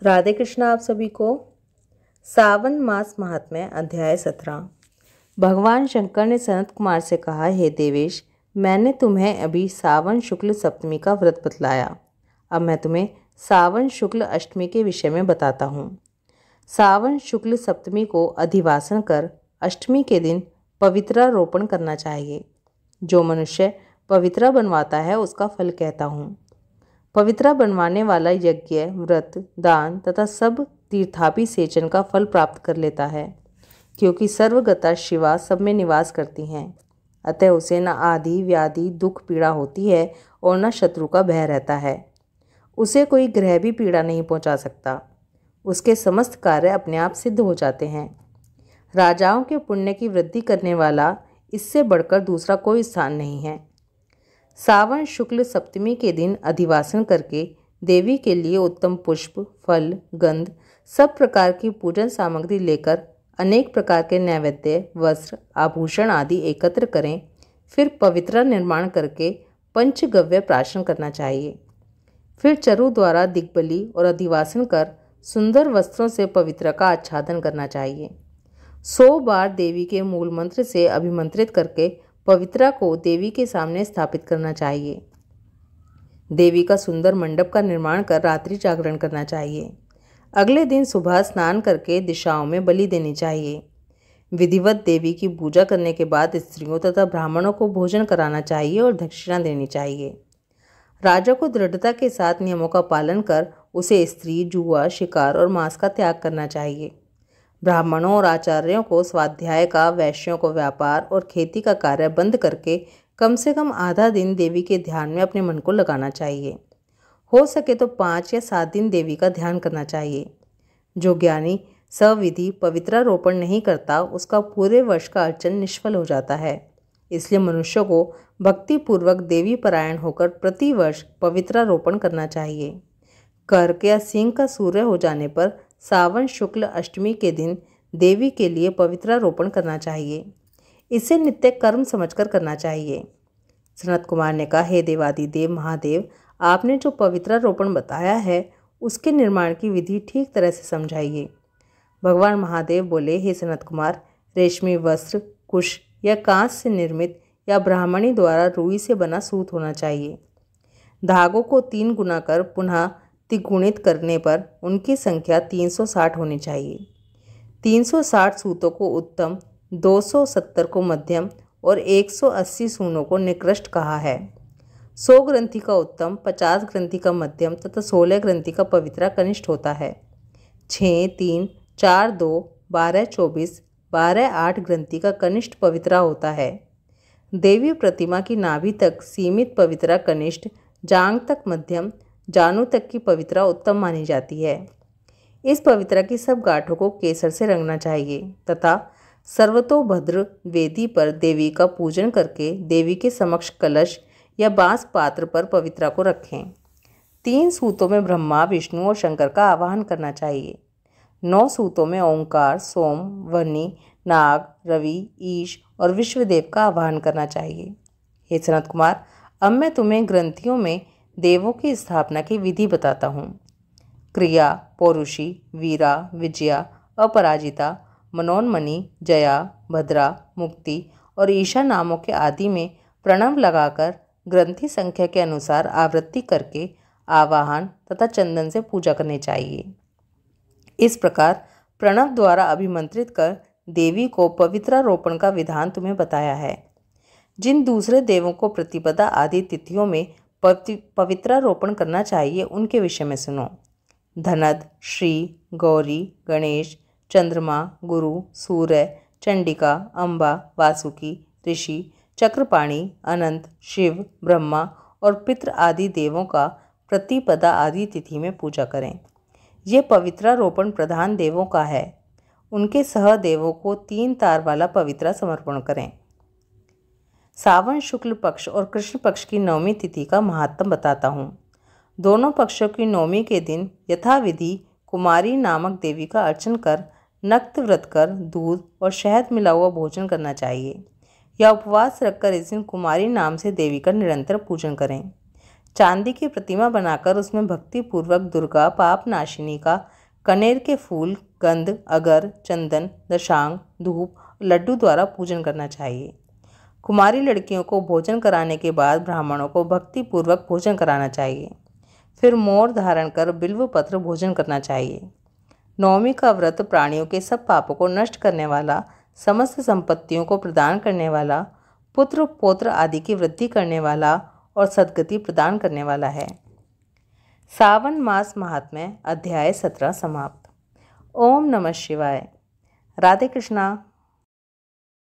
राधे कृष्णा आप सभी को। सावन मास महात्म्य अध्याय 17। भगवान शंकर ने सनत कुमार से कहा, हे देवेश, मैंने तुम्हें अभी सावन शुक्ल सप्तमी का व्रत बतलाया। अब मैं तुम्हें सावन शुक्ल अष्टमी के विषय में बताता हूँ। सावन शुक्ल सप्तमी को अधिवासन कर अष्टमी के दिन पवित्रारोपण करना चाहिए। जो मनुष्य पवित्रा बनवाता है उसका फल कहता हूँ। पवित्रा बनवाने वाला यज्ञ, व्रत, दान तथा सब तीर्थापि सेचन का फल प्राप्त कर लेता है, क्योंकि सर्वगता शिवा सब में निवास करती हैं। अतः उसे न आदि व्याधि दुख पीड़ा होती है और न शत्रु का भय रहता है। उसे कोई ग्रह भी पीड़ा नहीं पहुंचा सकता। उसके समस्त कार्य अपने आप सिद्ध हो जाते हैं। राजाओं के पुण्य की वृद्धि करने वाला इससे बढ़कर दूसरा कोई स्थान नहीं है। सावन शुक्ल सप्तमी के दिन अधिवासन करके देवी के लिए उत्तम पुष्प, फल, गंध, सब प्रकार की पूजन सामग्री लेकर अनेक प्रकार के नैवेद्य, वस्त्र, आभूषण आदि एकत्र करें। फिर पवित्रा निर्माण करके पंचगव्य प्राशन करना चाहिए। फिर चरु द्वारा दिग्बली और अधिवासन कर सुंदर वस्त्रों से पवित्रा का आच्छादन करना चाहिए। 100 बार देवी के मूल मंत्र से अभिमंत्रित करके पवित्रा को देवी के सामने स्थापित करना चाहिए। देवी का सुंदर मंडप का निर्माण कर रात्रि जागरण करना चाहिए। अगले दिन सुबह स्नान करके दिशाओं में बलि देनी चाहिए। विधिवत देवी की पूजा करने के बाद स्त्रियों तथा ब्राह्मणों को भोजन कराना चाहिए और दक्षिणा देनी चाहिए। राजा को दृढ़ता के साथ नियमों का पालन कर उसे स्त्री, जुआ, शिकार और मांस का त्याग करना चाहिए। ब्राह्मणों और आचार्यों को स्वाध्याय का, वैश्यों को व्यापार और खेती का कार्य बंद करके कम से कम आधा दिन देवी के ध्यान में अपने मन को लगाना चाहिए। हो सके तो 5 या 7 दिन देवी का ध्यान करना चाहिए। जो ज्ञानी सविधि पवित्रारोपण नहीं करता उसका पूरे वर्ष का अर्चन निष्फल हो जाता है। इसलिए मनुष्य को भक्तिपूर्वक देवी परायण होकर प्रतिवर्ष पवित्रारोपण करना चाहिए। कर्क या सिंह का सूर्य हो जाने पर सावन शुक्ल अष्टमी के दिन देवी के लिए पवित्रारोपण करना चाहिए। इसे नित्य कर्म समझकर करना चाहिए। सनत कुमार ने कहा, हे देवादिदेव महादेव, आपने जो पवित्रारोपण बताया है उसके निर्माण की विधि ठीक तरह से समझाइए। भगवान महादेव बोले, हे सनत कुमार, रेशमी वस्त्र, कुश या कांच से निर्मित या ब्राह्मणी द्वारा रुई से बना सूत होना चाहिए। धागों को 3 गुना कर पुनः तिगुणित करने पर उनकी संख्या 360 होनी चाहिए। 360 सूतों को उत्तम, 270 को मध्यम और 180 सूनों को निकृष्ट कहा है। 100 ग्रंथि का उत्तम, 50 ग्रंथि का मध्यम तथा 16 ग्रंथि का पवित्रा कनिष्ठ होता है। 6, 3, 4, 2, 12, 24, 12, 8 ग्रंथि का कनिष्ठ पवित्रा होता है। देवी प्रतिमा की नाभि तक सीमित पवित्रा कनिष्ठ, जांघ तक मध्यम, जानू तक की पवित्रा उत्तम मानी जाती है। इस पवित्रा की सब गांठों को केसर से रंगना चाहिए तथा सर्वतोभद्र वेदी पर देवी का पूजन करके देवी के समक्ष कलश या बांस पात्र पर पवित्रा को रखें। 3 सूतों में ब्रह्मा, विष्णु और शंकर का आवाहन करना चाहिए। 9 सूतों में ओंकार, सोम, वह्नि, नाग, रवि, ईश और विश्वदेव का आवाहन करना चाहिए। हे सनत कुमार, अब मैं तुम्हें ग्रंथियों में देवों की स्थापना की विधि बताता हूँ। क्रिया, पौरुषी, वीरा, विजया, अपराजिता, मनोन्मणि, जया, भद्रा, मुक्ति और ईशा नामों के आदि में प्रणव लगाकर ग्रंथि संख्या के अनुसार आवृत्ति करके आवाहन तथा चंदन से पूजा करनी चाहिए। इस प्रकार प्रणव द्वारा अभिमंत्रित कर देवी को पवित्रारोपण का विधान तुम्हें बताया है। जिन दूसरे देवों को प्रतिपदा आदि तिथियों में पवित्रारोपण करना चाहिए उनके विषय में सुनो। धनद, श्री, गौरी, गणेश, चंद्रमा, गुरु, सूर्य, चंडिका, अम्बा, वासुकी, ऋषि, चक्रपाणि, अनंत, शिव, ब्रह्मा और पितृ आदि देवों का प्रतिपदा आदि तिथि में पूजा करें। ये पवित्रारोपण प्रधान देवों का है। उनके सहदेवों को 3 तार वाला पवित्रा समर्पण करें। सावन शुक्ल पक्ष और कृष्ण पक्ष की नवमी तिथि का महात्म बताता हूँ। दोनों पक्षों की नवमी के दिन यथाविधि कुमारी नामक देवी का अर्चन कर नक्त व्रत कर दूध और शहद मिला हुआ भोजन करना चाहिए या उपवास रखकर इस दिन कुमारी नाम से देवी का निरंतर पूजन करें। चांदी की प्रतिमा बनाकर उसमें भक्ति पूर्वक दुर्गा पाप नाशिनी का कनेर के फूल, गंध, अगर, चंदन, दशांग, धूप, लड्डू द्वारा पूजन करना चाहिए। कुमारी लड़कियों को भोजन कराने के बाद ब्राह्मणों को भक्ति पूर्वक भोजन कराना चाहिए। फिर मोर धारण कर बिल्व पत्र भोजन करना चाहिए। नवमी का व्रत प्राणियों के सब पापों को नष्ट करने वाला, समस्त संपत्तियों को प्रदान करने वाला, पुत्र पौत्र आदि की वृद्धि करने वाला और सद्गति प्रदान करने वाला है। सावन मास महात्म्य अध्याय 17 समाप्त। ओम नमः शिवाय। राधे कृष्णा।